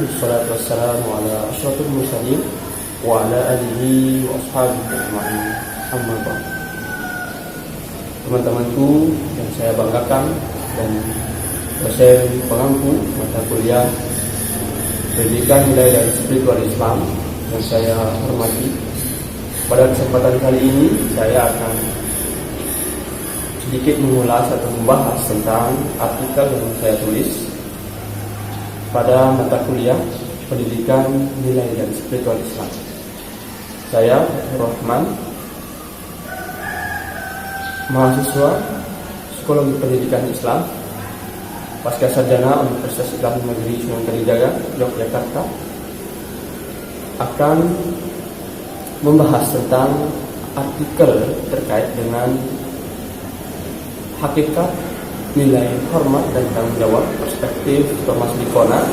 wassalatu wassalamu ala asyrafil mursalin wa ala alihi wa ashabihi ajma'in. Amma ba'd. Teman-temanku yang saya banggakan dan dosen pengampu mata kuliah Pendidikan Nilai dan Spiritual Islam yang saya hormati, pada kesempatan kali ini saya akan sedikit mengulas atau membahas tentang artikel yang saya tulis pada mata kuliah Pendidikan Nilai dan Spiritual Islam. Saya Rahman, mahasiswa Psikologi Pendidikan Islam, pasca sarjana Universitas Islam Negeri Sunan Kalijaga, Yogyakarta, akan membahas tentang artikel terkait dengan hakikat, nilai, hormat, dan tanggung jawab perspektif Thomas Likona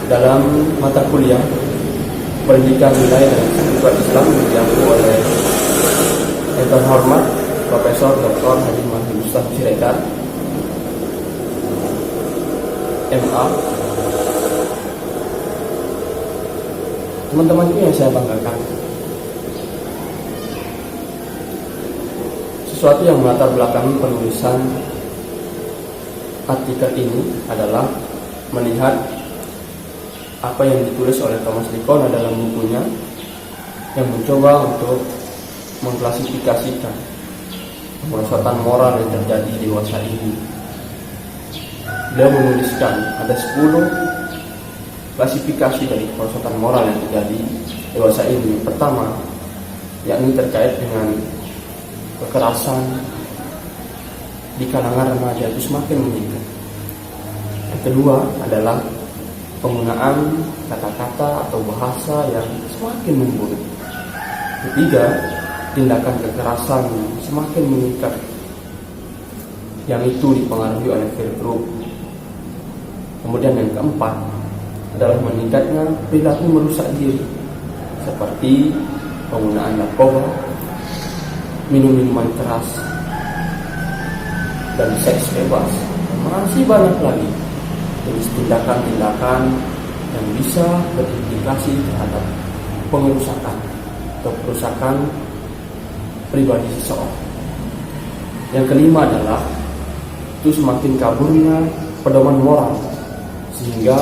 dalam mata kuliah Pendidikan Nilai dan Spiritual Islam yang oleh yang terhormat Profesor Dr. Haji Mahdi Mustafa Siregar, MA. Teman-temanku yang saya banggakan, sesuatu yang melatar belakangi penulisan artikel ini adalah melihat apa yang ditulis oleh Thomas Likona dalam bukunya yang mencoba untuk mengklasifikasikan kemerosotan moral yang terjadi di dewasa ini. Dia menuliskan ada 10 klasifikasi dari kemerosotan moral yang terjadi dewasa ini. Pertama, yakni terkait dengan kekerasan di kalangan remaja itu semakin meningkat. Yang kedua adalah penggunaan kata-kata atau bahasa yang semakin memburuk. Ketiga, tindakan kekerasan semakin meningkat, yang itu dipengaruhi oleh peer group. Kemudian yang keempat adalah meningkatnya perilaku merusak diri, seperti penggunaan narkoba, minum-minuman keras, dan seks bebas. Masih banyak lagi jenis tindakan-tindakan yang bisa berimplikasi terhadap pengerusakan atau perusakan pribadi seseorang. Yang kelima adalah itu semakin kaburnya pedoman moral, sehingga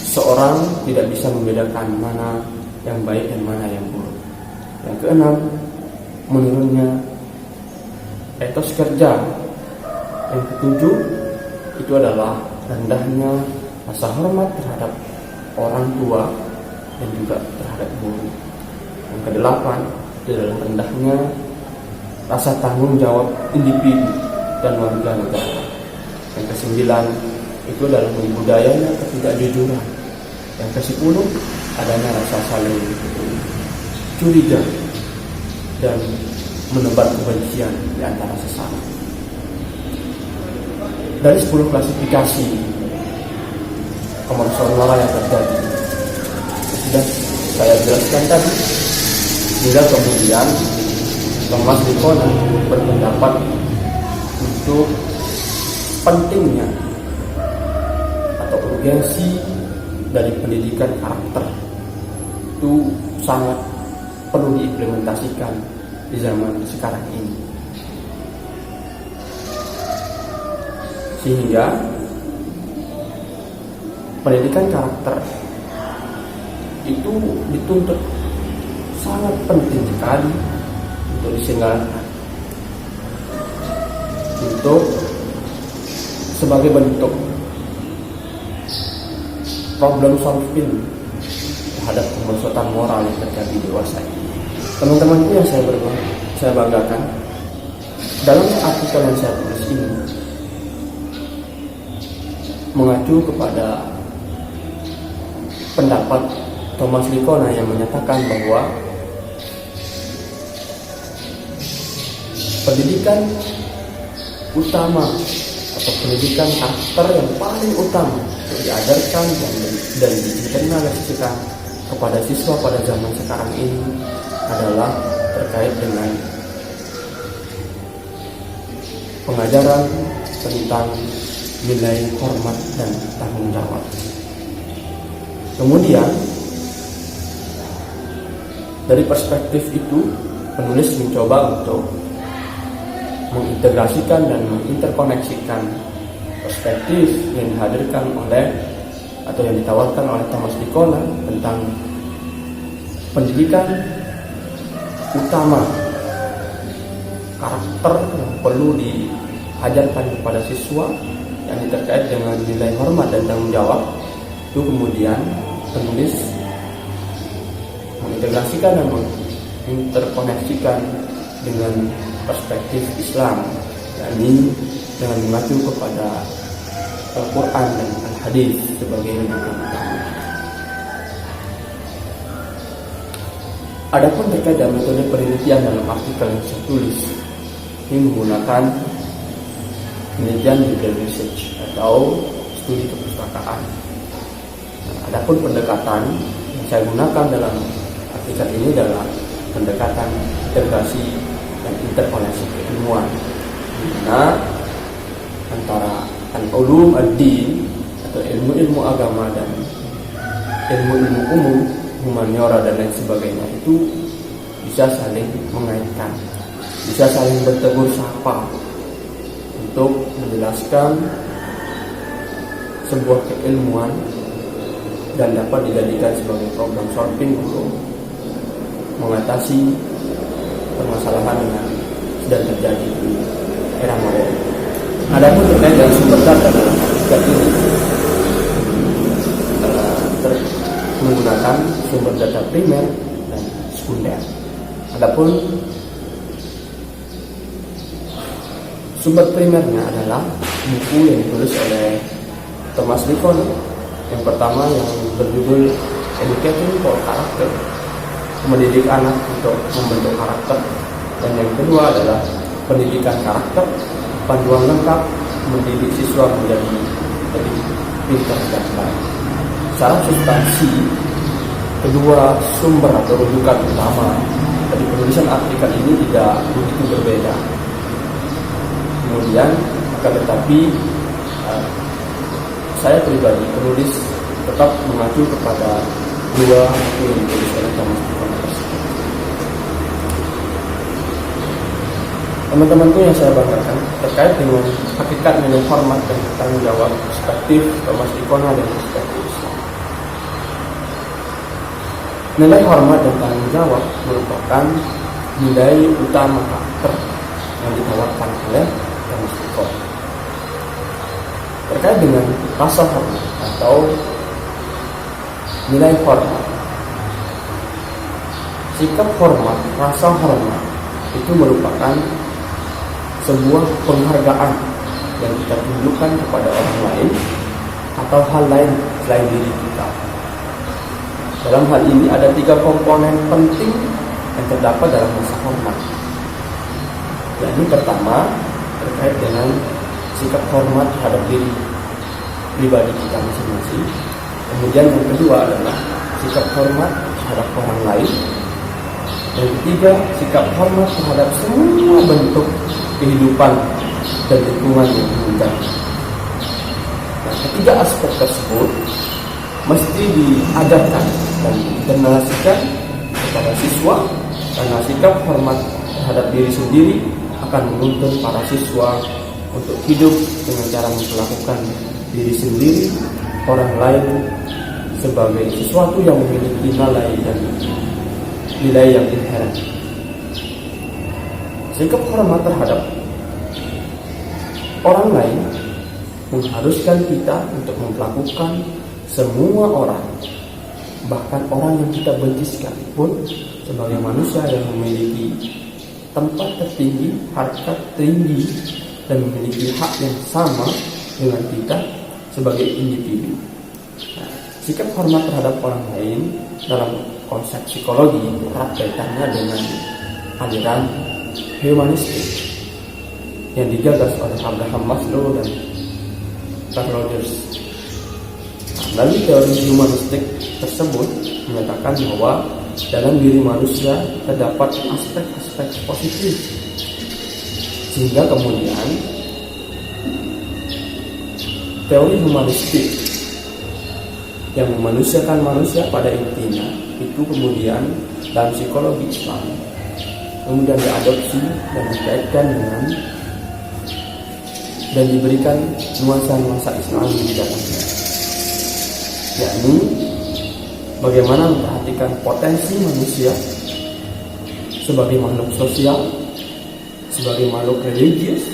seorang tidak bisa membedakan mana yang baik dan mana yang buruk. Yang keenam, menurunnya etos kerja. Yang ketujuh, itu adalah rendahnya rasa hormat terhadap orang tua dan juga terhadap guru. Yang kedelapan, itu adalah rendahnya rasa tanggung jawab individu dan warga negara. Yang kesembilan, itu adalah budayanya ketidakjujuran. Yang ke-10, adanya rasa saling curiga dan menebar kebencian di antara sesama. Dari 10 klasifikasi kemerosotan moral yang terjadi sudah saya jelaskan tadi, hingga kemudian Thomas Likona berpendapat untuk pentingnya atau urgensi dari pendidikan karakter itu sangat perlu diimplementasikan di zaman sekarang ini, sehingga pendidikan karakter itu dituntut sangat penting sekali untuk diselenggarakan, untuk sebagai bentuk problem solving terhadap kemerosotan moral yang terjadi di dewasa ini. Teman-temanku yang saya banggakan, dalam artikel yang saya tulis ini mengacu kepada pendapat Thomas Likona yang menyatakan bahwa pendidikan utama atau pendidikan karakter yang paling utama untuk diajarkan dan diinternalisasikan kepada siswa pada zaman sekarang ini adalah terkait dengan pengajaran tentang nilai hormat dan tanggung jawab. Kemudian dari perspektif itu, penulis mencoba untuk mengintegrasikan dan menginterkoneksikan perspektif yang dihadirkan oleh atau yang ditawarkan oleh Thomas Likona tentang pendidikan utama, karakter yang perlu diajarkan kepada siswa yang terkait dengan nilai hormat dan tanggung jawab. Itu kemudian penulis mengintegrasikan dan menginterkoneksikan dengan perspektif Islam, yakni dengan mengacu kepada Al-Quran dan Al-Hadis sebagai rujukan utama. Adapun terkait dengan metode penelitian dalam artikel yang saya tulis, ini menggunakan penelitian legal research atau studi kepustakaan. Adapun pendekatan yang saya gunakan dalam artikel ini adalah pendekatan integrasi dan interkoneksi keilmuan, di mana antara al-ulum ad-din atau ilmu-ilmu agama dan ilmu-ilmu umum, humaniora dan lain sebagainya itu bisa saling mengaitkan, bisa saling bertegur sapa untuk menjelaskan sebuah keilmuan dan dapat dijadikan sebagai problem solving untuk mengatasi permasalahan yang sedang terjadi di era modern. Adapun terkait dengan sumber data dalam artikel ini menggunakan sumber data primer dan sekunder. Adapun sumber primernya adalah buku yang ditulis oleh Thomas Likona. Yang pertama yang berjudul Educating for Character, mendidik anak untuk membentuk karakter, dan yang kedua adalah pendidikan karakter, panduan lengkap mendidik siswa menjadi lebih pintar dan baik. Secara substansi, kedua sumber atau rujukan utama dari penulisan artikel ini tidak begitu berbeda. Kemudian, akan tetapi saya pribadi penulis tetap mengacu kepada dua buku yang ditulis oleh Thomas Likona tersebut. Teman-temanku yang saya banggakan, terkait dengan hakikat nilai hormat dan tanggung jawab perspektif Thomas Likona dan perspektif Islam. Nilai hormat dan tanggung jawab merupakan nilai utama karakter yang ditawarkan oleh Thomas Likona. Terkait dengan rasa hormat atau nilai hormat, sikap hormat, rasa hormat itu merupakan sebuah penghargaan yang kita tunjukkan kepada orang lain atau hal lain selain diri kita. Dalam hal ini ada 3 komponen penting yang terdapat dalam rasa hormat. Yang pertama terkait dengan sikap hormat terhadap diri pribadi kita masing-masing. Kemudian yang kedua adalah sikap hormat terhadap orang lain. Yang ketiga, sikap hormat terhadap semua bentuk kehidupan dan lingkungan yang menunjang. Nah, ketiga aspek tersebut mesti diajarkan dan diinternalisasikan kepada siswa, karena sikap hormat terhadap diri sendiri akan menuntun para siswa untuk hidup dengan cara memperlakukan diri sendiri, orang lain sebagai sesuatu yang memiliki nilai dan nilai yang inherent. Sikap hormat terhadap orang lain mengharuskan kita untuk memperlakukan semua orang, bahkan orang yang kita benci sekalipun, sebagai manusia yang memiliki tempat tertinggi, harkat tinggi, dan memiliki hak yang sama dengan kita sebagai individu. Nah, sikap hormat terhadap orang lain dalam konsep psikologi erat kaitannya dengan aliran humanistik yang digagas oleh Abraham Maslow dan Carl Rogers. Nah, melalui teori humanistik tersebut menyatakan bahwa dalam diri manusia terdapat aspek-aspek positif, sehingga kemudian teori humanistik yang memanusiakan manusia pada intinya itu kemudian dalam psikologi Islam kemudian diadopsi dan dikaitkan dengan dan diberikan nuansa-nuansa Islam di dalamnya, yakni bagaimana memperhatikan potensi manusia sebagai makhluk sosial, sebagai makhluk religius,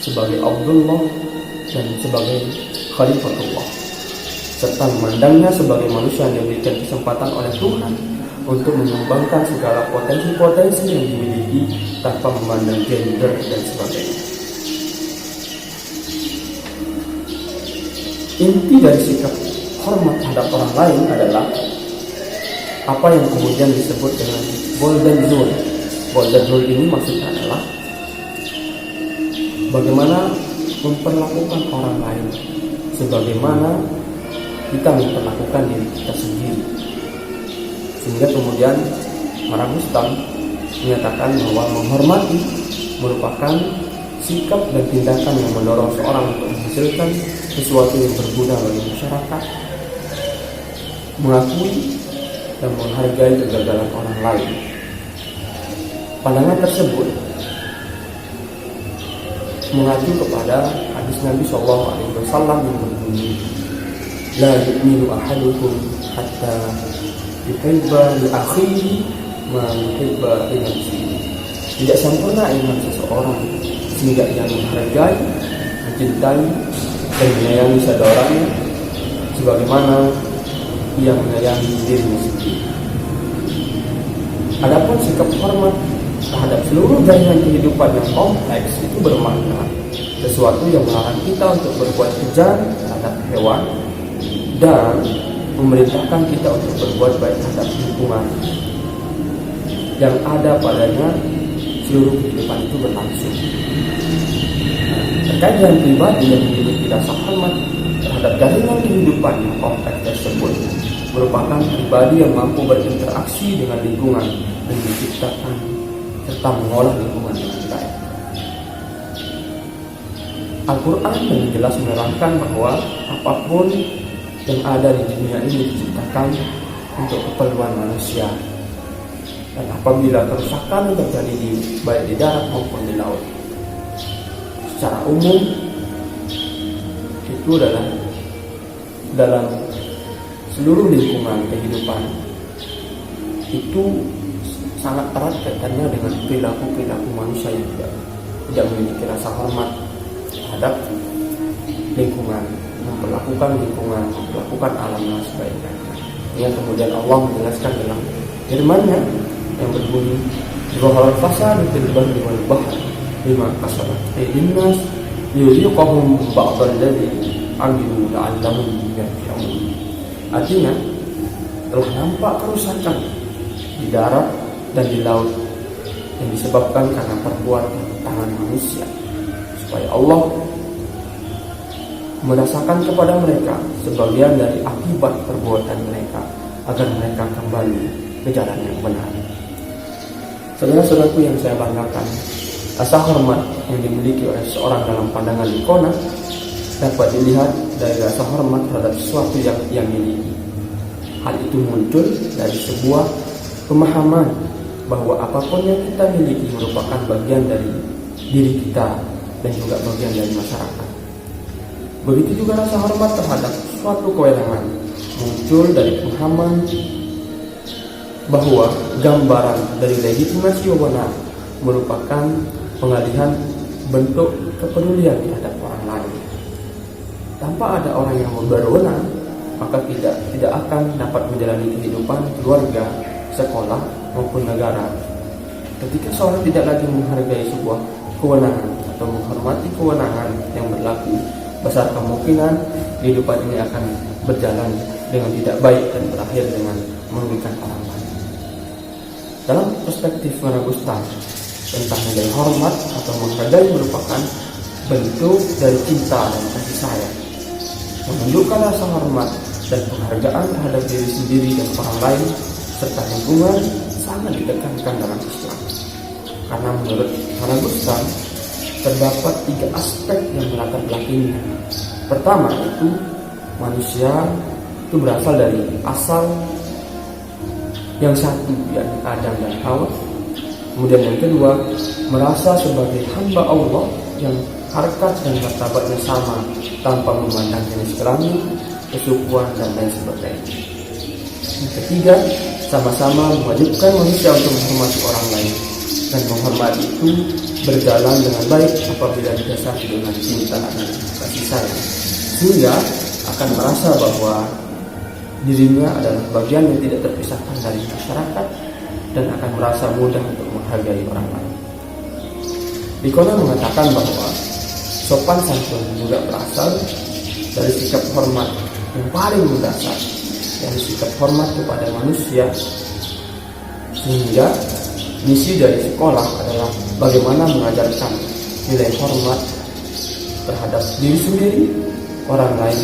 sebagai Abdullah dan sebagai Khalifatullah, serta memandangnya sebagai manusia yang diberikan kesempatan oleh Tuhan untuk mengembangkan segala potensi-potensi yang dimiliki tanpa memandang gender dan sebagainya. Inti dari sikap hormat terhadap orang lain adalah apa yang kemudian disebut dengan golden rule. Golden rule ini maksudnya adalah bagaimana memperlakukan orang lain sebagaimana kita memperlakukan diri kita sendiri. Sehingga kemudian Marang Rustam menyatakan bahwa menghormati merupakan sikap dan tindakan yang mendorong seorang untuk menghasilkan sesuatu yang berguna bagi masyarakat, mengakui dan menghargai kegagalan orang lain. Pandangan tersebut mengacu kepada hadis Nabi SAW yang berbunyi, "La yu'minu ahadukum hatta yuhibba li akhihi ma yuhibba li nafsihi." Tidak sempurna iman seseorang sehingga ia menghargai, mencintai dan menyayangi saudaranya sebagaimana ia menyayangi dirinya sendiri. Adapun sikap hormat terhadap seluruh jaringan kehidupan yang kompleks itu bermakna sesuatu yang melarang kita untuk berbuat kejam terhadap hewan dan memerintahkan kita untuk berbuat baik terhadap lingkungan yang ada padanya seluruh kehidupan itu berlangsung. Terkait dengan pribadi yang memiliki rasa hormat terhadap jaringan kehidupan yang kompleks tersebut merupakan pribadi yang mampu berinteraksi dengan lingkungan dan menciptakan serta mengolah lingkungan dengan baik. Al-Quran dengan jelas menerangkan bahwa apapun yang ada di dunia ini diciptakan untuk keperluan manusia, dan apabila kerusakan terjadi baik di darat maupun di laut, secara umum itu adalah dalam seluruh lingkungan kehidupan itu sangat erat kaitannya dengan perilaku manusia yang tidak memiliki rasa hormat terhadap lingkungan, memperlakukan lingkungan, memperlakukan alam dengan sebaik-baiknya. Yang kemudian Allah menjelaskan dalam firman-Nya yang berbunyi, "Zahara al-fasadu fil barri wal bahri bima kasabat aydin nas liyuziqahum ba'dal ladzi 'amilu la'allahum yarji'un." Artinya, telah nampak kerusakan di darat dan di laut yang disebabkan karena perbuatan tangan manusia, supaya Allah merasakan kepada mereka sebagian dari akibat perbuatan mereka agar mereka kembali ke jalan yang benar. Saudara-saudaraku yang saya banggakan, rasa hormat yang dimiliki oleh seorang dalam pandangan Likona dapat dilihat dari rasa hormat terhadap sesuatu yang ia miliki. Hal itu muncul dari sebuah pemahaman bahwa apapun yang kita miliki merupakan bagian dari diri kita dan juga bagian dari masyarakat. Begitu juga rasa hormat terhadap suatu kewenangan muncul dari pemahaman bahwa gambaran dari legitimasi wewenang merupakan pengalihan bentuk kepedulian terhadap orang lain. Tanpa ada orang yang berwenang, maka tidak akan dapat menjalani kehidupan keluarga, sekolah maupun negara. Ketika seorang tidak lagi menghargai sebuah kewenangan atau menghormati kewenangan yang berlaku, besar kemungkinan kehidupan ini akan berjalan dengan tidak baik dan berakhir dengan merugikan orang lain. Dalam perspektif Marang Rustam tentang nilai hormat atau menghargai merupakan bentuk dari cinta dan kasih sayang. Menunjukkan rasa hormat dan penghargaan terhadap diri sendiri dan orang lain serta lingkungan sangat ditekankan dalam Islam. Karena menurut Marang Rustam terdapat 3 aspek yang melatar belakanginya. Pertama itu manusia itu berasal dari asal yang satu, yakni Adam dan Hawa. Kemudian yang kedua, merasa sebagai hamba Allah yang harkat dan martabatnya sama tanpa memandang jenis kelamin, kesukuan, dan lain sebagainya. Yang ketiga, sama-sama mewajibkan manusia untuk menghormati orang lain, dan menghormati itu berjalan dengan baik apabila didasari dengan cinta dan kasih sayang, sehingga akan merasa bahwa dirinya adalah bagian yang tidak terpisahkan dari masyarakat dan akan merasa mudah untuk menghargai orang lain. Likona mengatakan bahwa sopan santun juga berasal dari sikap hormat yang paling mendasar, yang sikap hormat kepada manusia, sehingga misi dari sekolah adalah bagaimana mengajarkan nilai hormat terhadap diri sendiri, orang lain,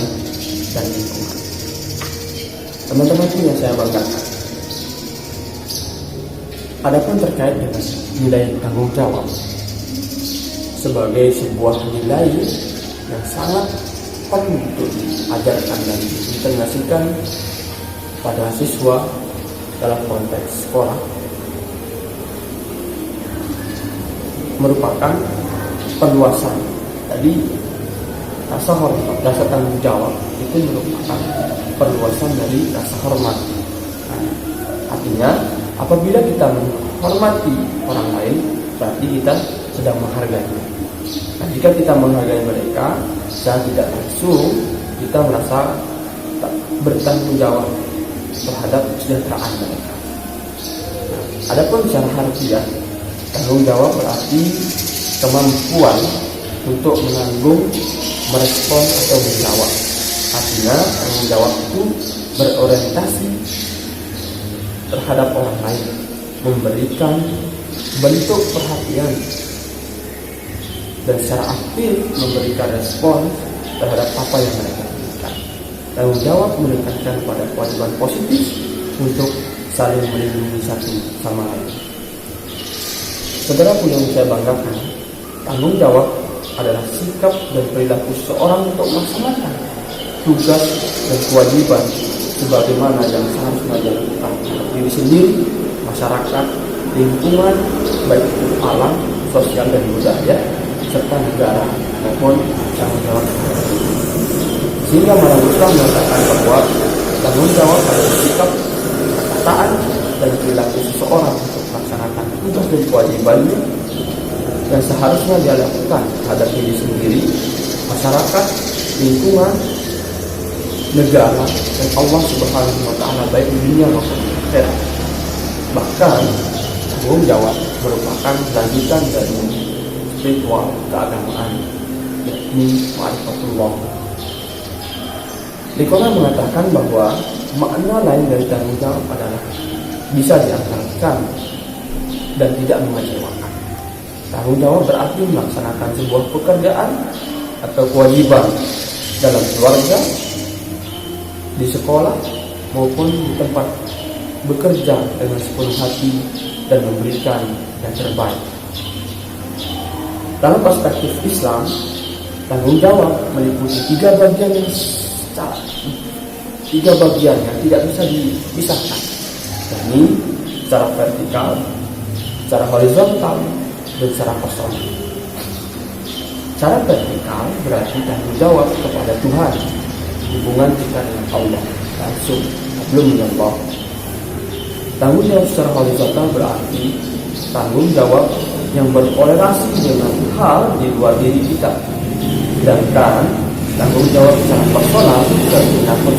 dan lingkungan. Teman-teman yang saya banggakan, adapun terkait dengan nilai tanggung jawab sebagai sebuah nilai yang sangat perlu untuk diajarkan dan diintegrasikan pada siswa dalam konteks sekolah, merupakan perluasan. Tadi rasa hormat, rasa tanggung jawab itu merupakan perluasan dari rasa hormat. Nah, artinya apabila kita menghormati orang lain, berarti kita sedang menghargai. Nah, jika kita menghargai mereka, secara tidak langsung kita merasa bertanggung jawab terhadap kesejahteraan mereka. Nah, adapun secara harfiah, tanggung jawab berarti kemampuan untuk menanggung, merespon, atau menjawab. Artinya tanggung jawab itu berorientasi terhadap orang lain, memberikan bentuk perhatian dan secara aktif memberikan respon terhadap apa yang mereka inginkan. Tanggung jawab menekankan pada kewajiban positif untuk saling melindungi satu sama lain. Saudaraku yang saya banggakan, tanggung jawab adalah sikap dan perilaku seseorang untuk melaksanakan tugas dan kewajiban sebagaimana yang seharusnya dilakukan terhadap diri sendiri, masyarakat, lingkungan, baik itu alam, sosial, dan budaya, serta negara maupun tanggung jawab. Sehingga Malang Islam mengatakan bahwa tanggung jawab adalah sikap, perkataan, dan perilaku seseorang untuk melaksanakan tugas dan kewajibannya yang seharusnya dia lakukan terhadap diri sendiri, masyarakat, lingkungan, negara, dan Allah Subhanahu wa Ta'ala, baik di dunia maupun di akhirat. Bahkan tanggung jawab merupakan lanjutan dari spiritual keagamaan, yakni ma'rifatullah. Likona mengatakan bahwa makna lain dari tanggung jawab adalah bisa dianggarkan dan tidak mengecewakan. Tanggung jawab berarti melaksanakan sebuah pekerjaan atau kewajiban dalam keluarga, di sekolah, maupun di tempat bekerja dengan sepenuh hati dan memberikan yang terbaik. Dalam perspektif Islam, tanggung jawab meliputi tiga bagian yang tidak bisa dipisahkan, yakni secara vertikal, secara horizontal, dan secara personal. Secara vertikal berarti tanggung jawab kepada Tuhan, hubungan kita dengan Allah langsung, belum dengan Allah. Tanggung jawab secara horizontal berarti tanggung jawab yang berkorelasi dengan hal di luar diri kita. Sedangkan tanggung jawab secara personal dan menyangkut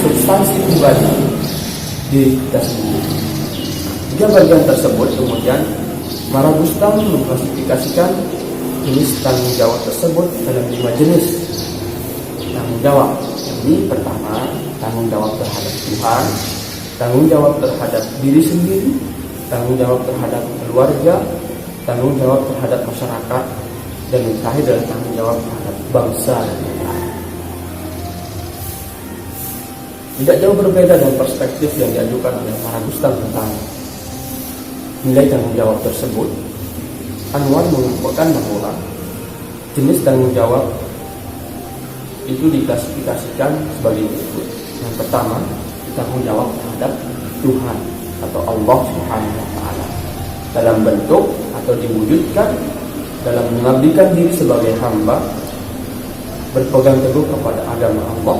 substansi pribadi diri kita sendiri. Tiga bagian tersebut kemudian Maragustam mengklasifikasikan jenis tanggung jawab tersebut dalam 5 jenis tanggung jawab. Ini pertama, tanggung jawab terhadap Tuhan, tanggung jawab terhadap diri sendiri, tanggung jawab terhadap keluarga, tanggung jawab terhadap masyarakat, dan yang terakhir adalah tanggung jawab terhadap bangsa dan negara. Tidak jauh berbeda dengan perspektif yang diajukan oleh Maragustam tentang nilai tanggung jawab tersebut. Anwar mengumpulkan bahwa jenis tanggung jawab itu diklasifikasikan sebagai berikut. Yang pertama, tanggung jawab terhadap Tuhan atau Allah Subhanahu wa Ta'ala dalam bentuk atau diwujudkan dalam mengabdikan diri sebagai hamba, berpegang teguh kepada agama Allah,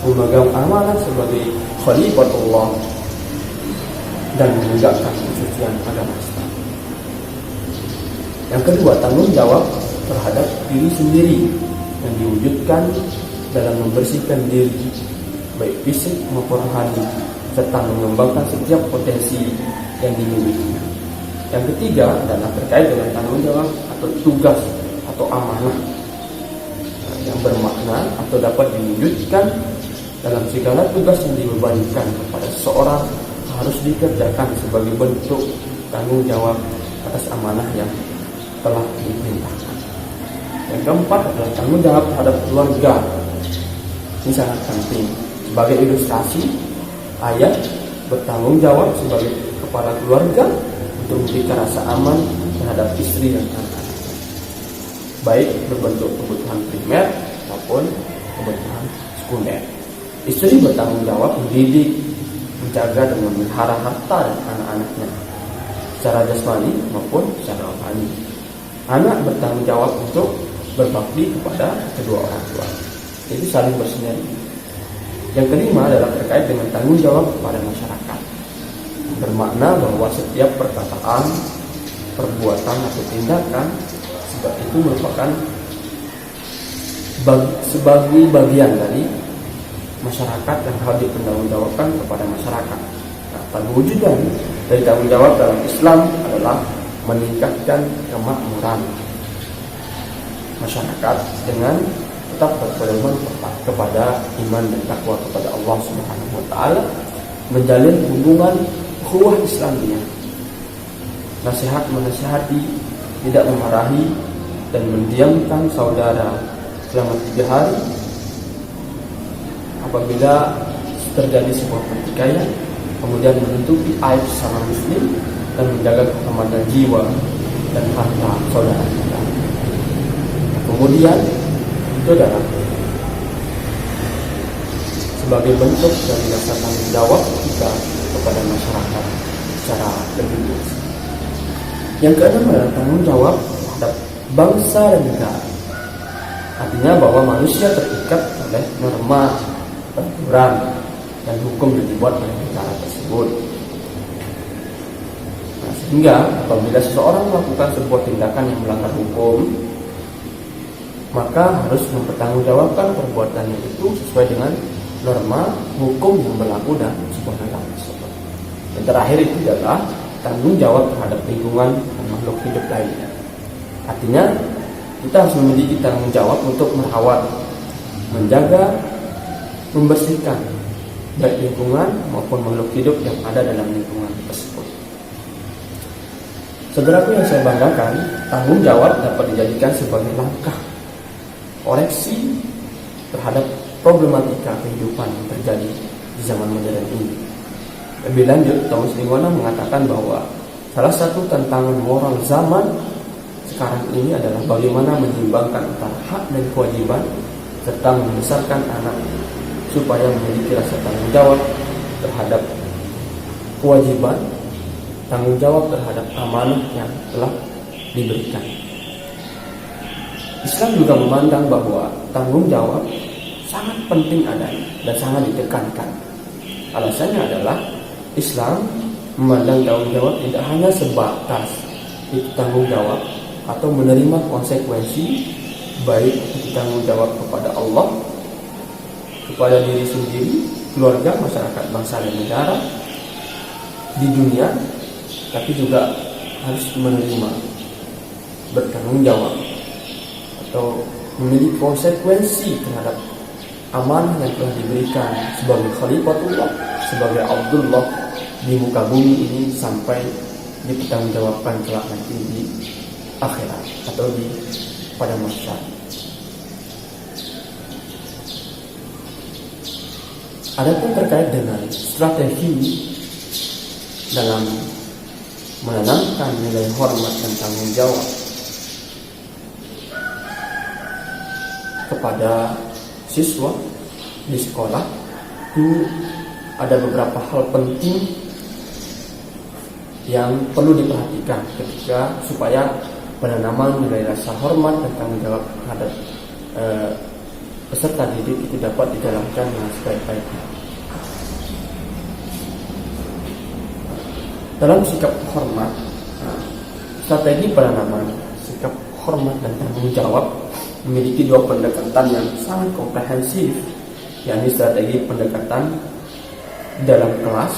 memegang amanah sebagai khalifatullah, dan menegakkan kesucian agama Islam. Yang kedua, tanggung jawab terhadap diri sendiri yang diwujudkan dalam membersihkan diri baik fisik maupun rohani, serta mengembangkan setiap potensi yang dimiliki. Yang ketiga adalah terkait dengan tanggung jawab atau tugas atau amanah yang bermakna atau dapat diwujudkan dalam segala tugas yang dibebankan kepada seseorang harus dikerjakan sebagai bentuk tanggung jawab atas amanah yang telah diperintahkan. Yang keempat adalah tanggung jawab terhadap keluarga. Ini sangat penting. Sebagai ilustrasi, ayah bertanggung jawab sebagai kepala keluarga untuk memberikan rasa aman terhadap istri dan anak-anak, baik berbentuk kebutuhan primer maupun kebutuhan sekunder. Istri bertanggung jawab mendidik, menjaga dan memelihara harta dan anak-anaknya secara jasmani maupun secara rohani. Anak bertanggung jawab untuk berbakti kepada kedua orang tua. Itu saling bersinergi. Yang kelima adalah terkait dengan tanggung jawab kepada masyarakat. Bermakna bahwa setiap perkataan, perbuatan atau tindakan sebab itu merupakan sebagai bagian dari masyarakat yang harus dipertanggungjawabkan kepada masyarakat. Nah, perwujudan dari tanggung jawab dalam Islam adalah meningkatkan kemakmuran masyarakat dengan tetap berpedoman kepada iman dan takwa kepada Allah Subhanahu wa Ta'ala, menjalin hubungan ukhuwah Islamiyah, nasihat menasihati, tidak memarahi dan mendiamkan saudara selama 3 hari apabila terjadi sebuah pertikaian, kemudian menutupi aib sesama muslim dan menjaga keamanan jiwa dan harta saudara kita. Kemudian itu adalah sebagai bentuk dari rasa tanggung jawab kita kepada masyarakat secara lebih luas. Yang keenam adalah tanggung jawab terhadap bangsa dan negara. Artinya bahwa manusia terikat oleh norma, peraturan, dan hukum yang dibuat oleh negara tersebut. Nah, sehingga apabila seseorang melakukan sebuah tindakan yang melanggar hukum, maka harus mempertanggungjawabkan perbuatannya itu sesuai dengan norma hukum yang berlaku dalam sebuah negara tersebut. Yang terakhir itu adalah tanggung jawab terhadap lingkungan dan makhluk hidup lainnya. Artinya kita harus memiliki tanggung jawab untuk merawat, menjaga, membersihkan baik lingkungan maupun makhluk hidup yang ada dalam lingkungan tersebut. Saudaraku yang saya banggakan, tanggung jawab dapat dijadikan sebagai langkah koreksi terhadap problematika kehidupan yang terjadi di zaman modern ini. Lebih lanjut, Thomas Lingona mengatakan bahwa salah satu tantangan moral zaman sekarang ini adalah bagaimana menyeimbangkan antara hak dan kewajiban serta membesarkan anak supaya memiliki rasa tanggung jawab terhadap kewajiban, tanggung jawab terhadap amanah yang telah diberikan. Islam juga memandang bahwa tanggung jawab sangat penting adanya dan sangat ditekankan. Alasannya adalah Islam memandang tanggung jawab tidak hanya sebatas itu tanggung jawab atau menerima konsekuensi, baik itu tanggung jawab kepada Allah, kepada diri sendiri, keluarga, masyarakat, bangsa dan negara di dunia, tapi juga harus menerima, bertanggung jawab atau memiliki konsekuensi terhadap amanah yang telah diberikan sebagai khalifatullah, sebagai Abdullah di muka bumi ini sampai dipertanggungjawabkan kelak nanti di akhirat atau di pada masyarakat. Adapun terkait dengan strategi dalam menanamkan nilai hormat dan tanggung jawab kepada siswa di sekolah, itu ada beberapa hal penting yang perlu diperhatikan ketika supaya penanaman nilai rasa hormat dan tanggung jawab terhadap peserta didik itu dapat dijalankan dengan sebaik-baiknya. Dalam sikap hormat, strategi penanaman sikap hormat dan tanggung jawab memiliki dua pendekatan yang sangat komprehensif, yakni strategi pendekatan dalam kelas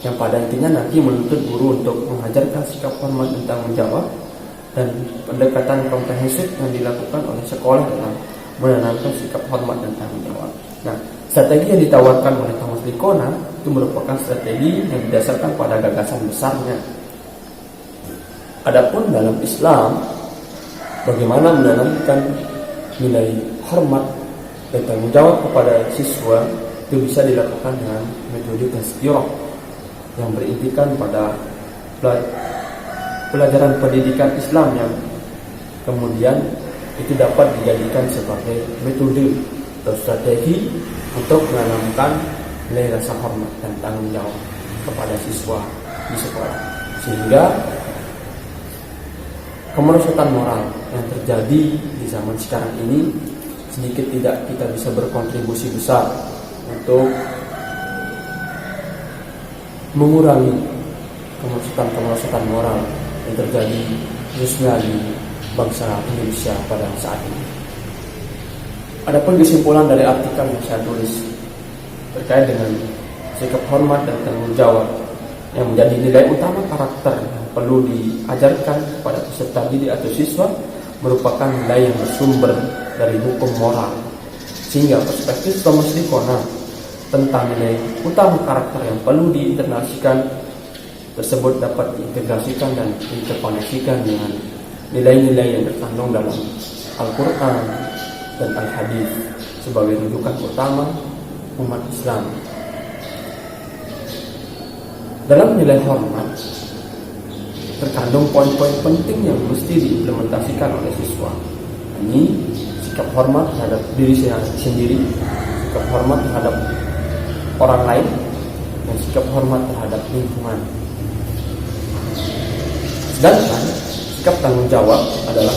yang pada intinya nanti menuntut guru untuk mengajarkan sikap hormat dan tanggung jawab, dan pendekatan komprehensif yang dilakukan oleh sekolah dalam menanamkan sikap hormat dan tanggung jawab. Nah, strategi yang ditawarkan oleh Thomas Likona itu merupakan strategi yang didasarkan pada gagasan besarnya. Adapun dalam Islam, bagaimana menanamkan nilai hormat dan tanggung jawab kepada siswa itu bisa dilakukan dengan metode tazkirah yang berintikan pada pelajaran pendidikan Islam yang kemudian itu dapat dijadikan sebagai metode atau strategi untuk menanamkan nilai rasa hormat dan tanggung jawab kepada siswa di sekolah, sehingga kemerosotan moral yang terjadi di zaman sekarang ini sedikit tidak kita bisa berkontribusi besar untuk mengurangi kemerosotan moral yang terjadi khususnya di bangsa Indonesia pada saat ini. Adapun kesimpulan dari artikel yang saya tulis terkait dengan sikap hormat dan tanggung jawab yang menjadi nilai utama karakter yang perlu diajarkan kepada peserta didik atau siswa merupakan nilai yang bersumber dari hukum moral, sehingga perspektif Thomas Likona tentang nilai utama karakter yang perlu diinternasikan tersebut dapat diintegrasikan dan interkoneksikan dengan nilai-nilai yang terkandung dalam Al-Quran dan Al-Hadis sebagai rujukan utama umat Islam. Dalam nilai hormat terkandung poin-poin penting yang mesti diimplementasikan oleh siswa. Ini sikap hormat terhadap diri sendiri, sikap hormat terhadap orang lain, dan sikap hormat terhadap lingkungan. Sedangkan sikap tanggung jawab adalah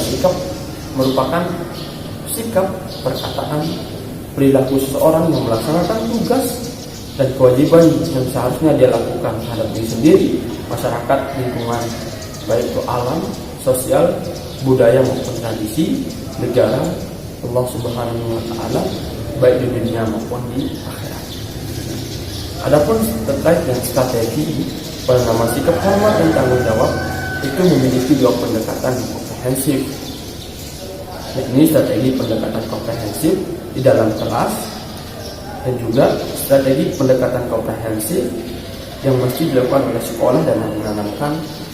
merupakan sikap, perkataan, perilaku seseorang yang melaksanakan tugas dan kewajiban yang seharusnya dia lakukan terhadap diri sendiri, masyarakat, lingkungan, baik itu alam, sosial, budaya maupun tradisi, negara, Allah Subhanahu wa Ta'ala, baik di dunia maupun di akhirat. Adapun terkait dengan strategi penanaman sikap hormat dan tanggung jawab itu memiliki dua pendekatan yang komprehensif. Ini strategi pendekatan komprehensif di dalam kelas dan juga strategi pendekatan komprehensif yang mesti dilakukan oleh sekolah dalam menanamkan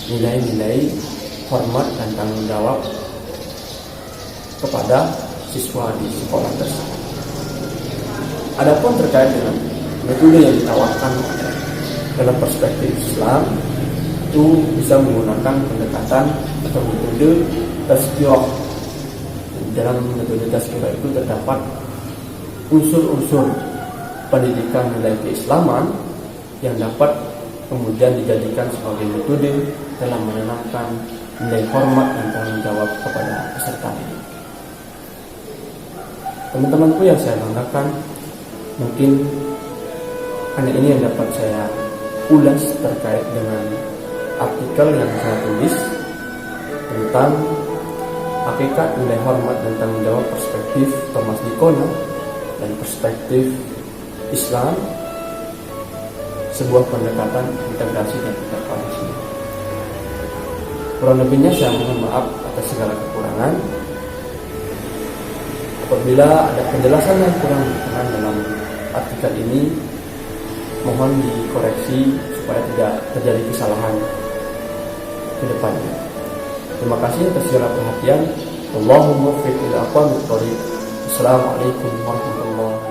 nilai-nilai hormat dan tanggung jawab kepada siswa di sekolah tersebut. Adapun terkait dengan metode yang ditawarkan dalam perspektif Islam, itu bisa menggunakan pendekatan atau metode tazkirah. Dalam metode tazkirah itu terdapat unsur-unsur pendidikan nilai keislaman yang dapat kemudian dijadikan sebagai metode dalam menanamkan nilai hormat dan tanggung jawab kepada peserta didik. Teman-temanku yang saya banggakan, mungkin hanya ini yang dapat saya ulas terkait dengan artikel yang saya tulis tentang hakikat nilai hormat dan tanggung jawab perspektif Thomas Likona dan perspektif Islam, sebuah pendekatan integrasi dan interkoneksi. Kurang lebihnya saya mohon maaf atas segala kekurangan. Apabila ada penjelasan yang kurang berkenan dalam artikel ini, mohon dikoreksi supaya tidak terjadi kesalahan ke depannya. Terima kasih atas segala perhatian. Allahumma fiqh ila aqwamit thoriq. Assalamualaikum warahmatullahi wabarakatuh.